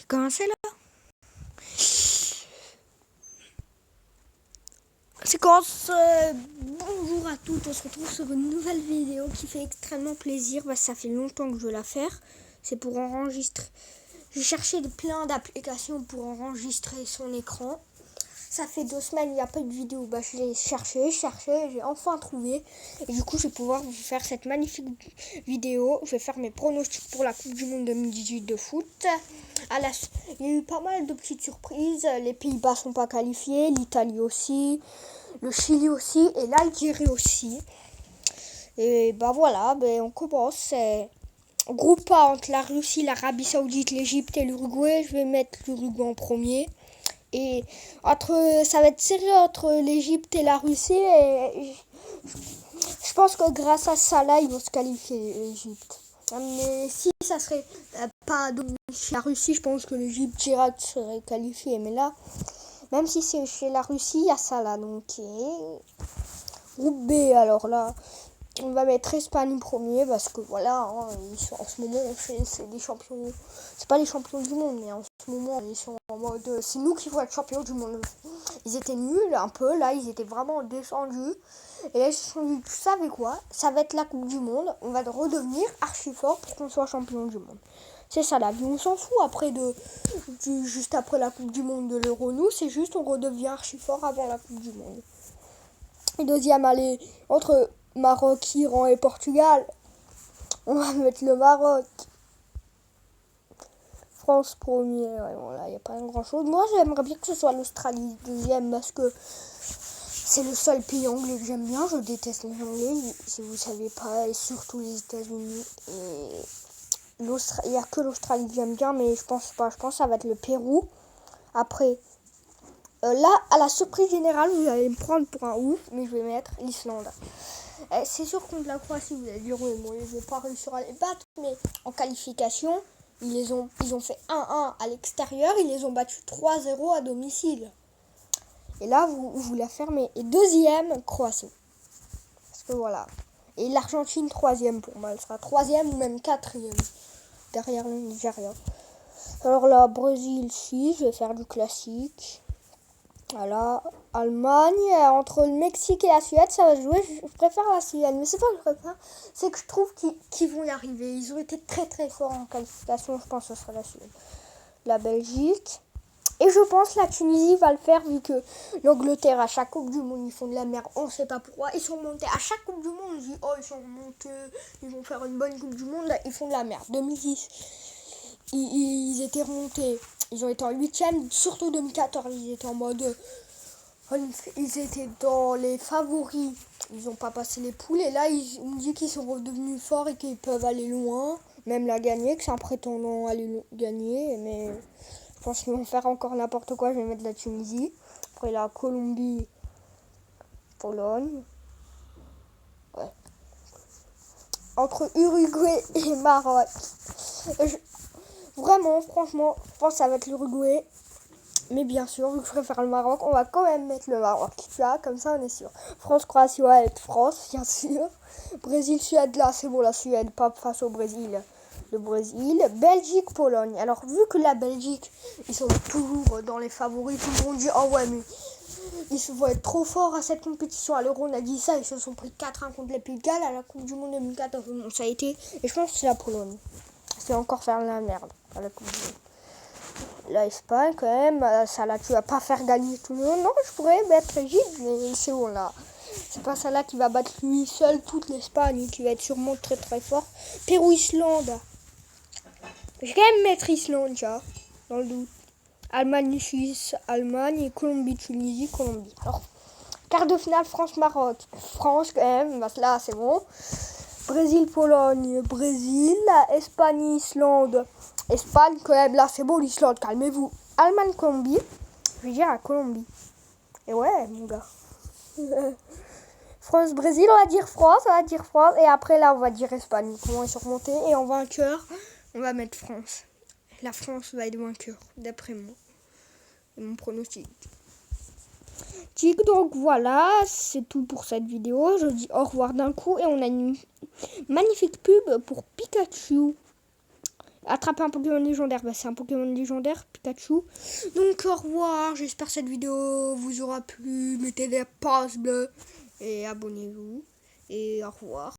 commencer là. Séquence. Bonjour à tous, on se retrouve sur une nouvelle vidéo qui fait extrêmement plaisir. Ça fait longtemps que je veux la faire. C'est pour enregistrer. J'ai cherché plein d'applications pour enregistrer son écran. Ça fait 2 semaines, il n'y a pas de vidéo. Je l'ai cherché, j'ai enfin trouvé. Et du coup, je vais pouvoir vous faire cette magnifique vidéo. Je vais faire mes pronostics pour la Coupe du Monde 2018 de foot. Il y a eu pas mal de petites surprises. Les Pays-Bas sont pas qualifiés, l'Italie aussi, le Chili aussi et l'Algérie aussi. Et voilà, on commence. Groupe A entre la Russie, l'Arabie Saoudite, l'Égypte et l'Uruguay. Je vais mettre l'Uruguay en premier. Et ça va être serré entre l'Égypte et la Russie. Et je pense que grâce à Salah, ils vont se qualifier, l'Égypte. Mais si ça serait pas chez la Russie, je pense que l'Égypte direct serait qualifié. Mais là, même si c'est chez la Russie, il y a Salah. Donc, groupe B, alors là, on va mettre Espagne premier parce que voilà, ils sont, en ce moment, c'est des champions. C'est pas les champions du monde, mais en ce moment, ils sont en mode. C'est nous qui vont être champions du monde. Ils étaient nuls un peu, là, ils étaient vraiment descendus. Et là, ils se sont dit, tu savais quoi? Ça va être la Coupe du Monde. On va redevenir archi fort pour qu'on soit champion du monde. C'est ça la vie. On s'en fout après juste après la Coupe du Monde de l'Euro. Nous, c'est juste on redevient archi fort avant la Coupe du Monde. Et deuxième, allez, entre Maroc, Iran et Portugal, on va mettre le Maroc. France premier, ouais, voilà, il n'y a pas grand chose. Moi, j'aimerais bien que ce soit l'Australie deuxième parce que c'est le seul pays anglais que j'aime bien. Je déteste les Anglais, si vous ne savez pas, et surtout les États-Unis. Il n'y a que l'Australie que j'aime bien, mais je pense pas. Je pense que ça va être le Pérou. Après, là, à la surprise générale, vous allez me prendre pour un ouf, mais je vais mettre l'Islande. C'est sûr contre la Croatie, vous allez dire, oui, bon, ils vont pas réussir à les battre, mais en qualification, ils ont fait 1-1 à l'extérieur, ils les ont battus 3-0 à domicile. Et là, vous la fermez. Et deuxième, Croatie. Parce que voilà. Et l'Argentine, troisième pour moi. Elle sera troisième ou même quatrième. Derrière le Nigeria. Alors là, Brésil, si, je vais faire du classique. Voilà, Allemagne, entre le Mexique et la Suède, ça va se jouer. Je préfère la Suède, mais c'est pas que je préfère, c'est que je trouve qu'ils vont y arriver. Ils ont été très très forts en qualification, je pense que ce sera la Suède. La Belgique, et je pense que la Tunisie va le faire vu que l'Angleterre, à chaque Coupe du Monde, ils font de la merde. On ne sait pas pourquoi, ils sont remontés. À chaque Coupe du Monde, on dit, oh, ils sont remontés, ils vont faire une bonne Coupe du Monde. Là, ils font de la merde. 2010, ils étaient remontés. Ils ont été en 8e, surtout 2014, ils étaient en mode. Ils étaient dans les favoris. Ils n'ont pas passé les poules. Et là, on dit qu'ils sont redevenus forts et qu'ils peuvent aller loin. Même la gagner, que c'est un prétendant à aller gagner. Mais je pense qu'ils vont faire encore n'importe quoi. Je vais mettre la Tunisie. Après, la Colombie, Pologne. Ouais. Entre Uruguay et Maroc. Vraiment, franchement, je pense que ça va être l'Uruguay. Mais bien sûr, vu que je préfère le Maroc, on va quand même mettre le Maroc. Tu vois, comme ça on est sûr. France-Croatie, va être France, bien sûr. Brésil-Suède, là c'est bon, la Suède, pas face au Brésil. Le Brésil. Belgique-Pologne. Alors, vu que la Belgique, ils sont toujours dans les favoris, tout le monde dit, oh ouais, mais ils vont être trop forts à cette compétition. À l'Euro, on a dit ça, ils se sont pris 4-1 contre les Pays de Galles à la Coupe du Monde 2014. Bon, ça a été, et je pense que c'est la Pologne. C'est encore faire la merde à la Coupe du Monde. L'Espagne, quand même, ça là, tu vas pas faire gagner tout le monde. Non, je pourrais mettre l'Égypte, mais c'est bon là. C'est pas ça là qui va battre lui seul toute l'Espagne, qui va être sûrement très très fort. Pérou-Islande. Je vais quand même mettre Islande, tu vois, dans le doute. Allemagne, Suisse, Allemagne et Colombie, Tunisie, Colombie. Alors, quart de finale France-Maroc. France, quand même, parce que là, c'est bon. Brésil-Pologne, Brésil, Espagne, Islande. Espagne, quand même, là, c'est bon, l'Islande, calmez-vous. Allemagne, Colombie. Je vais dire à Colombie. Et ouais, mon gars. France, Brésil, on va dire France. Et après, là, on va dire Espagne. Comment ils sont remontés. Et en vainqueur, on va mettre France. La France va être vainqueur, d'après moi. Et mon pronostic. Donc voilà, c'est tout pour cette vidéo. Je dis au revoir d'un coup. Et on a une magnifique pub pour Pikachu. Attraper un Pokémon légendaire, bah c'est un Pokémon légendaire, Pikachu. Donc au revoir, j'espère que cette vidéo vous aura plu. Mettez des pouces bleus et abonnez-vous. Et au revoir.